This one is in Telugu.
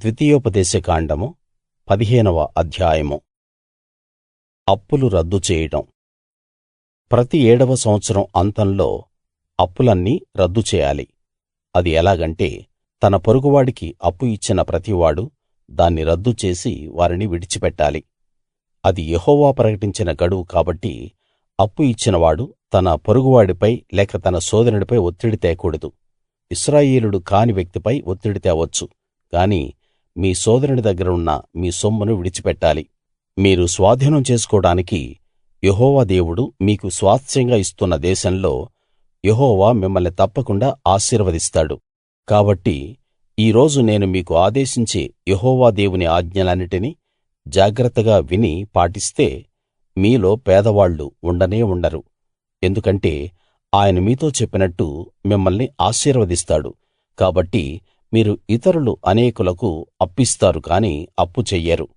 ద్వితీయోపదేశకాండము 15వ అధ్యాయము. అప్పులు రద్దు చేయడం. ప్రతి 7వ సంవత్సరం అంతంలో అప్పులన్నీ రద్దు చేయాలి. అది ఎలాగంటే, తన పొరుగువాడికి అప్పు ఇచ్చిన ప్రతివాడూ దాన్ని రద్దు చేసి వారిని విడిచిపెట్టాలి. అది యెహోవా ప్రకటించిన గడువు కాబట్టి అప్పు ఇచ్చినవాడు తన పొరుగువాడిపై లేక తన సోదరునిపై ఒత్తిడి తేకూడదు. ఇశ్రాయేలీయుడు కాని వ్యక్తిపై ఒత్తిడి తేవచ్చు, గాని మీ సోదరుని దగ్గర ఉన్న మీ సొమ్మును విడిచిపెట్టాలి. మీరు స్వాధీనం చేసుకోడానికి యెహోవా దేవుడు మీకు స్వాస్థ్యంగా ఇస్తున్న దేశంలో యెహోవా మిమ్మల్ని తప్పకుండా ఆశీర్వదిస్తాడు. కాబట్టి ఈ రోజు నేను మీకు ఆదేశించే యెహోవా దేవుని ఆజ్ఞలన్నిటినీ జాగ్రత్తగా విని పాటిస్తే మీలో పేదవాళ్ళు ఉండనే ఉండరు. ఎందుకంటే ఆయన మీతో చెప్పినట్టు మిమ్మల్ని ఆశీర్వదిస్తాడు. కాబట్టి మీరు ఇతరులు అనేకులకు అప్పిస్తారు కానీ అప్పు చెయ్యరు.